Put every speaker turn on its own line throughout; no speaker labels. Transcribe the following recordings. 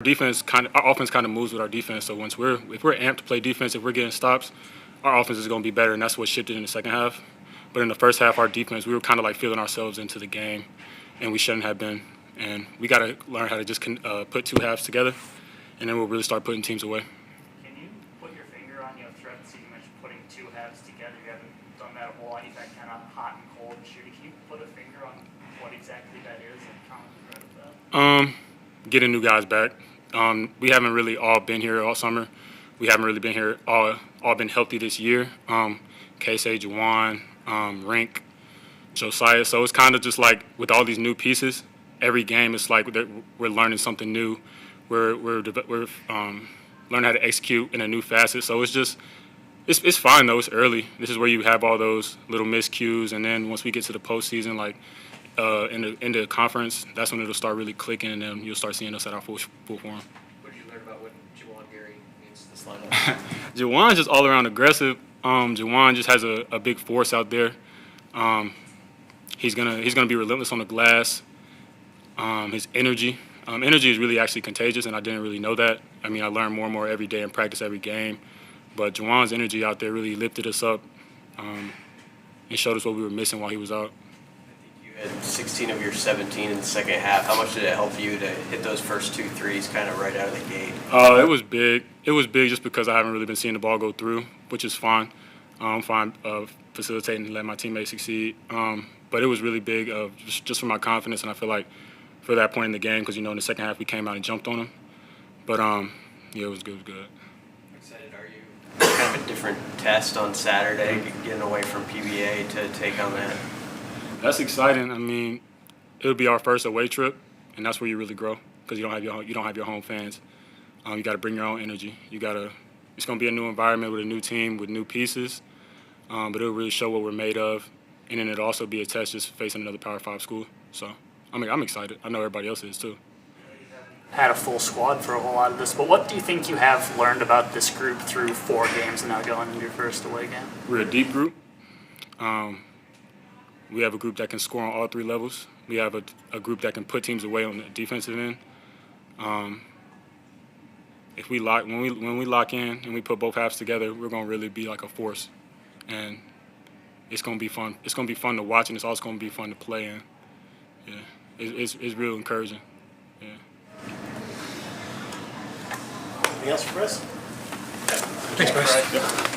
Our offense kind of moves with our defense. So if we're amped to play defense, if we're getting stops, our offense is going to be better, and that's what shifted in the second half. But in the first half, our defense, we were kind of like feeling ourselves into the game, and we shouldn't have been. And we got to learn how to just put two halves together, and then we'll really start putting teams away.
Can you put your finger on threats? You mentioned putting two halves together. You haven't done that a whole lot. You've had kind of hot and cold shooting. Can you put a finger on what exactly that is and common thread of that?
Getting new guys back. We haven't really all been here all summer. We haven't really been here all been healthy this year. Casey, Juwan, Rink, Josiah. So it's kind of just like with all these new pieces, every game it's like we're learning something new. We're learning how to execute in a new facet. So it's fine though. It's early. This is where you have all those little miscues, and then once we get to the postseason, like in the conference, that's when it'll start really clicking, and then you'll start seeing us at our full form.
What did you learn about what Juwan Gary means to this lineup?
Juwan's just all around aggressive. Juwan just has a big force out there. He's gonna be relentless on the glass. His energy is really actually contagious, and I didn't really know that. I mean, I learn more and more every day and practice every game. But Juwan's energy out there really lifted us up and showed us what we were missing while he was out.
I think you had 16 of your 17 in the second half. How much did it help you to hit those first 2 threes kind of right out of the gate?
It was big. It was big just because I haven't really been seeing the ball go through, which is fine. I'm fine facilitating and letting my teammates succeed. But it was really big just for my confidence, and I feel like for that point in the game, because, in the second half we came out and jumped on them. But, yeah, it was good.
How excited are you? Kind of a different test on Saturday, getting away from PBA to take on that. That's
exciting. I mean, it'll be our first away trip, and that's where you really grow because you don't have your home fans. You got to bring your own energy. It's going to be a new environment with a new team with new pieces, but it'll really show what we're made of, and then it'll also be a test just facing another Power 5 school. So, I'm excited. I know everybody else is too.
Had a full squad for a whole lot of this, but what do you think you have learned about this group through 4 games and now going into your first away game?
We're a deep group. We have a group that can score on all 3 levels. We have a group that can put teams away on the defensive end. When we lock in and we put both halves together, we're gonna really be like a force, and it's gonna be fun. It's gonna be fun to watch, and it's also gonna be fun to play in. Yeah, it's real encouraging. Yeah.
Anything else for Chris?
Thanks, Chris.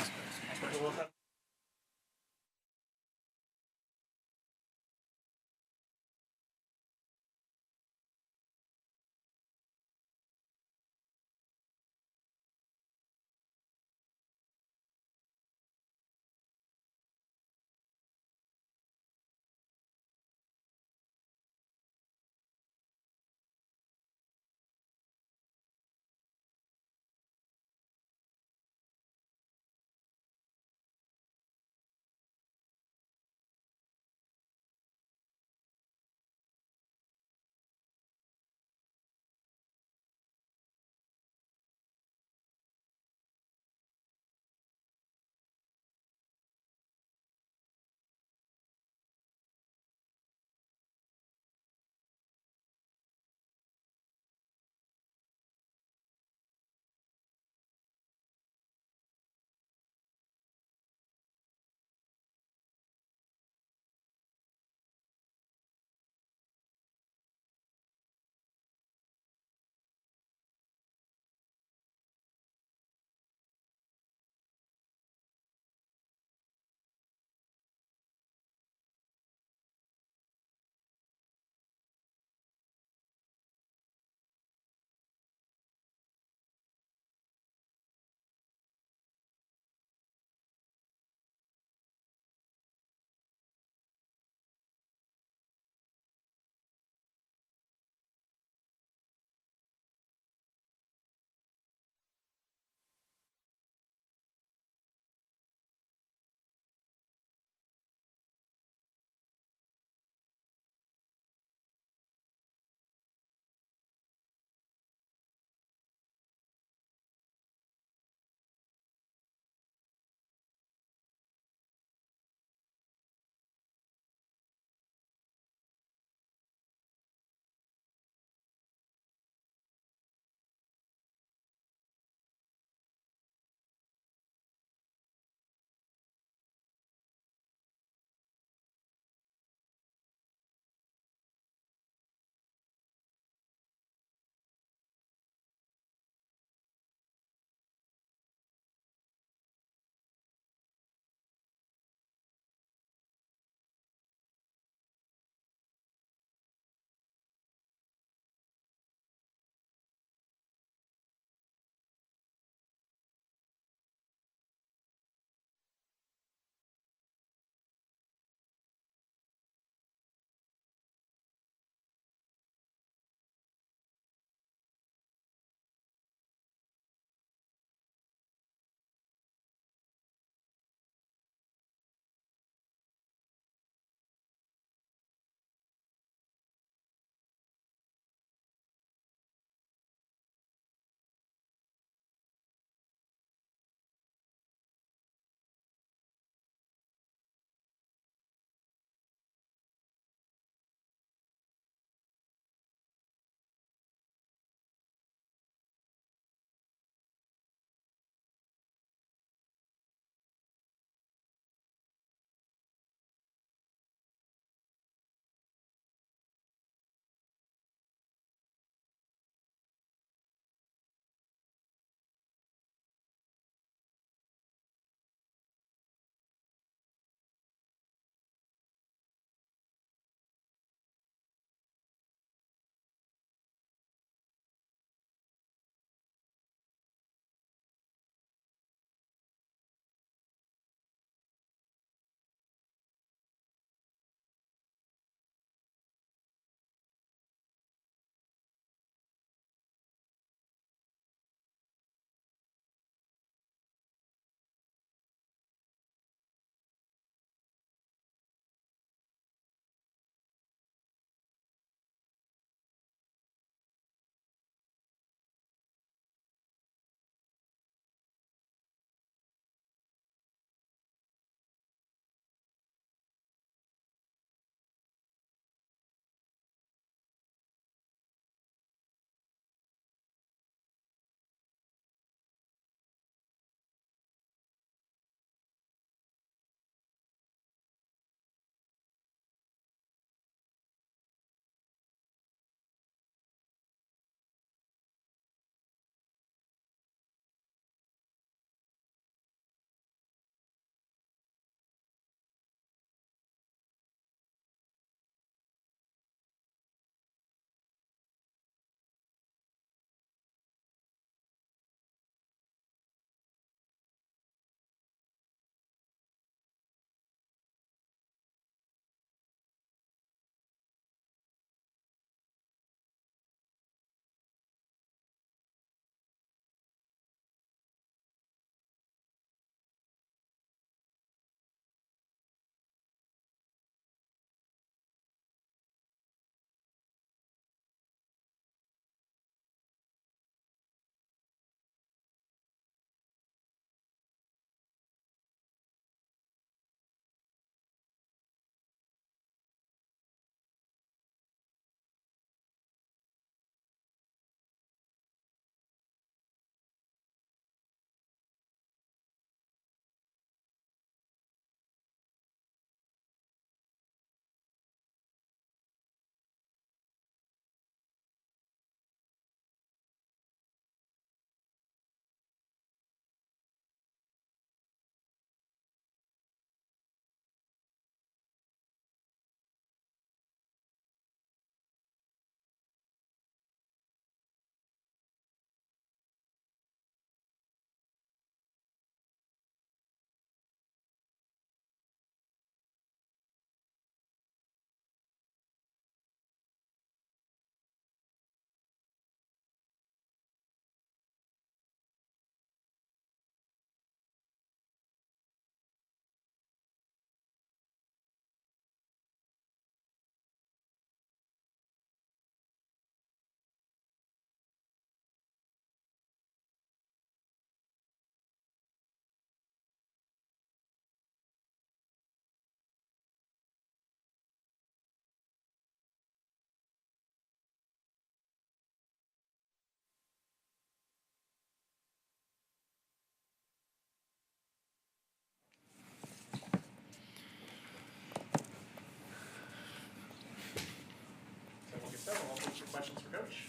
questions for Coach.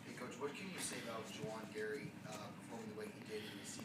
Hey, Coach, what can you say about Juwan Gary performing the way he did in his season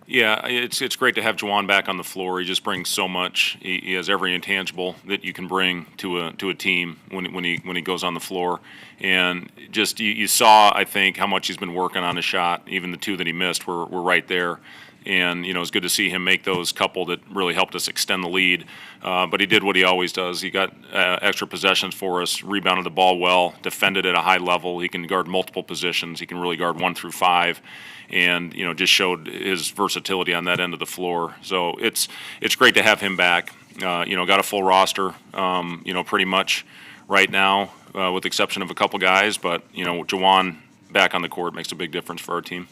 debut?
Yeah, it's great to have Juwan back on the floor. He just brings so much. He has every intangible that you can bring to a team when he goes on the floor. And just you saw, I think, how much he's been working on his shot. Even the two that he missed were right there. And it's good to see him make those couple that really helped us extend the lead. But he did what he always does. He got extra possessions for us, rebounded the ball well, defended at a high level. He can guard multiple positions. He can really guard 1 through 5, and just showed his versatility on that end of the floor. So it's great to have him back. Got a full roster, pretty much right now, with the exception of a couple guys. But Juwan back on the court makes a big difference for our team.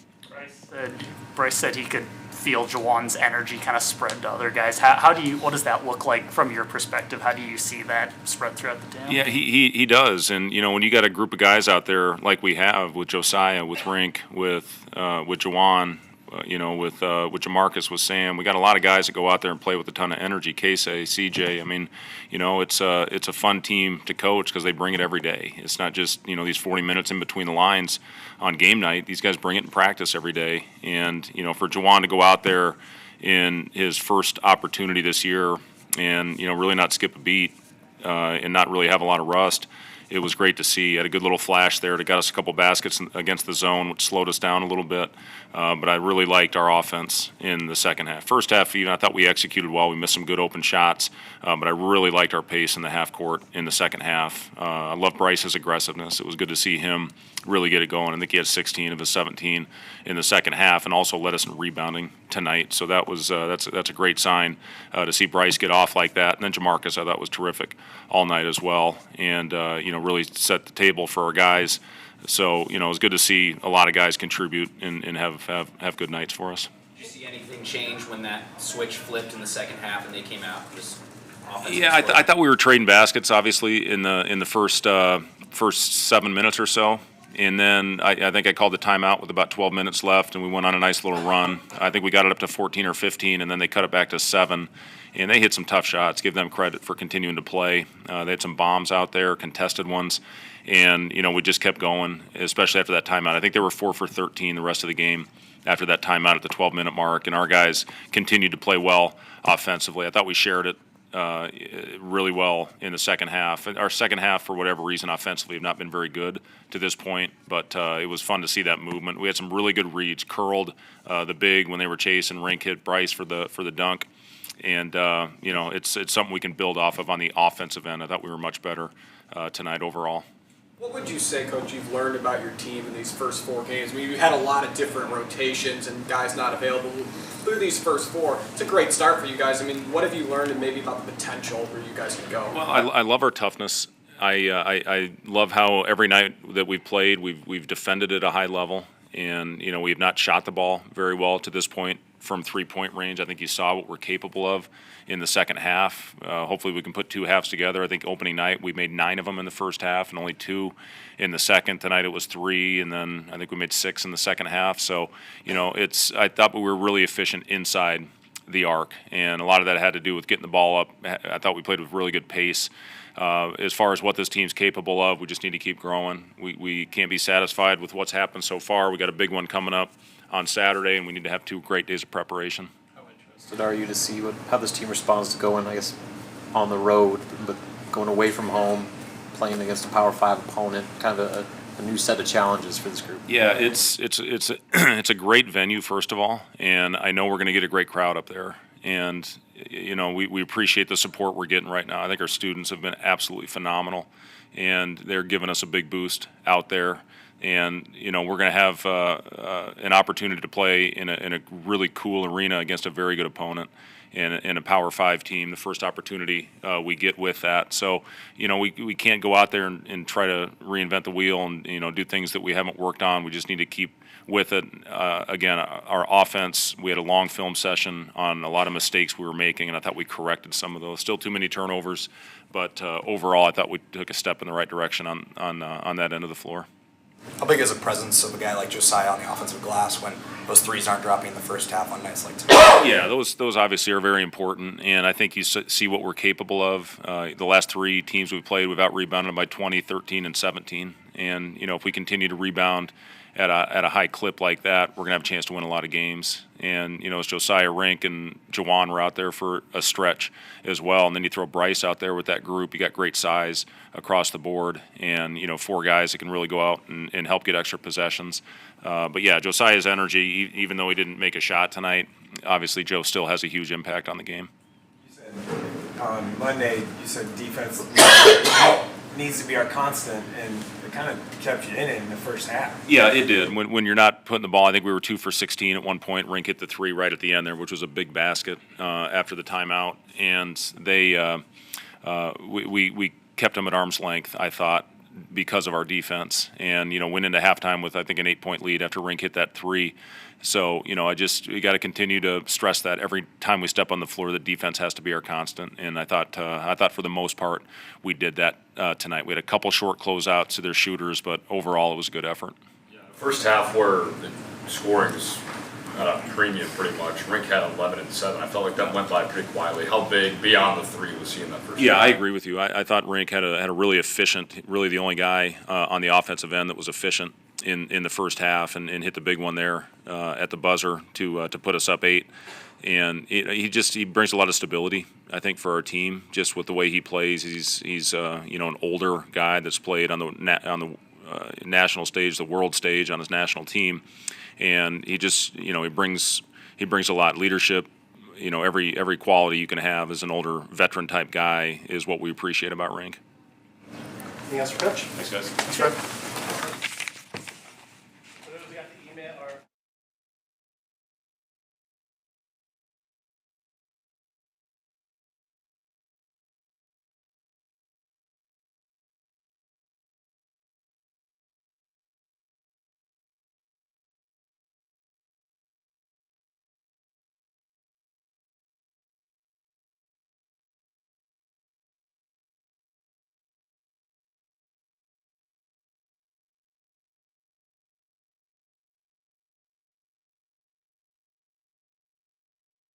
Bryce said he could feel Juwan's energy kind of spread to other guys. What does that look like from your perspective? How do you see that spread throughout the team?
Yeah, he does. And when you got a group of guys out there like we have with Josiah, with Rink, with Juwan, with Jamarcus, with Sam, we got a lot of guys that go out there and play with a ton of energy. Casey, CJ. I mean, it's a fun team to coach because they bring it every day. It's not just these 40 minutes in between the lines on game night. These guys bring it in practice every day. And for Juwan to go out there in his first opportunity this year and really not skip a beat and not really have a lot of rust. It was great to see. Had a good little flash there that got us a couple baskets against the zone, which slowed us down a little bit. But I really liked our offense in the second half. First half, even I thought we executed well. We missed some good open shots, but I really liked our pace in the half court in the second half. I love Bryce's aggressiveness. It was good to see him really get it going. I think he had 16 of his 17 in the second half, and also led us in rebounding tonight. So that was that's a great sign to see Bryce get off like that. And then Jamarcus, I thought, was terrific all night as well, and really set the table for our guys. So it was good to see a lot of guys contribute and have good nights for us.
Did you see anything change when that switch flipped in the second half and they came out? Just
yeah, I thought we were trading baskets obviously in the first 7 minutes or so. And then I think I called the timeout with about 12 minutes left, and we went on a nice little run. I think we got it up to 14 or 15, and then they cut it back to 7. And they hit some tough shots. Give them credit for continuing to play. They had some bombs out there, contested ones. And, we just kept going, especially after that timeout. I think they were 4 for 13 the rest of the game after that timeout at the 12-minute mark. And our guys continued to play well offensively. I thought we shared it really well in the second half. Our second half, for whatever reason, offensively have not been very good to this point, but it was fun to see that movement. We had some really good reads. Curled the big when they were chasing. Rink hit Bryce for the dunk. And, it's something we can build off of on the offensive end. I thought we were much better tonight overall.
What would you say, Coach, you've learned about your team in these first 4 games? I mean, you had a lot of different rotations and guys not available through these first 4. It's a great start for you guys. I mean, what have you learned and maybe about the potential where you guys can go?
Well, I love our toughness. I love how every night that we've played, we've defended at a high level. And, we have not shot the ball very well to this point from 3-point range. I think you saw what we're capable of in the second half. Hopefully we can put 2 halves together. I think opening night we made 9 of them in the first half and only 2 in the second. Tonight it was 3, and then I think we made 6 in the second half. So, I thought we were really efficient inside the arc, and a lot of that had to do with getting the ball up. I thought we played with really good pace. As far as what this team's capable of, we just need to keep growing. We can't be satisfied with what's happened so far. We got a big one coming up on Saturday, and we need to have 2 great days of preparation.
How interested are you to see how this team responds to going, I guess, on the road, but going away from home, playing against a Power 5 opponent, kind of a new set of challenges for this group?
Yeah, it's a great venue, first of all, and I know we're going to get a great crowd up there. And, we appreciate the support we're getting right now. I think our students have been absolutely phenomenal, and they're giving us a big boost out there. And, we're going to have an opportunity to play in a really cool arena against a very good opponent and a Power 5 team, the first opportunity we get with that. So, we can't go out there and try to reinvent the wheel and, do things that we haven't worked on. We just need to keep with it. Again, our offense, we had a long film session on a lot of mistakes we were making, and I thought we corrected some of those. Still too many turnovers, but overall I thought we took a step in the right direction on that end of the floor.
How big is the presence of a guy like Josiah on the offensive glass when those threes aren't dropping in the first half on nights like tonight?
Yeah, those obviously are very important, and I think you see what we're capable of. The last 3 teams we've played, we've out-rebounded them by 20, 13, and 17, And if we continue to rebound at a high clip like that, we're gonna have a chance to win a lot of games. And as Josiah, Rink, and Jawan were out there for a stretch as well, and then you throw Bryce out there with that group, you got great size across the board, and 4 guys that can really go out and help get extra possessions. But yeah, Josiah's energy, even though he didn't make a shot tonight, obviously Joe still has a huge impact on the game.
You said on Monday, you said defense needs to be our constant, and it kind of kept you in it in the first half.
Yeah, it did. When you're not putting the ball, I think we were 2 for 16 at one point. Rink hit the 3 right at the end there, which was a big basket after the timeout, and we kept them at arm's length, I thought, because of our defense, and went into halftime with I think an 8-point lead after Rink hit that 3. So we got to continue to stress that every time we step on the floor, the defense has to be our constant. And I thought for the most part we did that tonight. We had a couple short closeouts to their shooters, but overall it was a good effort.
First half where the scoring was at a premium pretty much. Rink had 11 and 7. I felt like that went by pretty quietly. How big beyond the 3 was he in that first?
Yeah,
half?
I agree with you. I thought Rink had a really efficient, really the only guy on the offensive end that was efficient in the first half, and hit the big one there at the buzzer to put us up 8. And he brings a lot of stability, I think, for our team, just with the way he plays. He's an older guy that's played on the national stage, the world stage, on his national team, and he just he brings a lot. Leadership, every quality you can have as an older veteran type guy is what we appreciate about Rink.
Anything else for Coach?
Thanks, guys.
Thanks, Fred.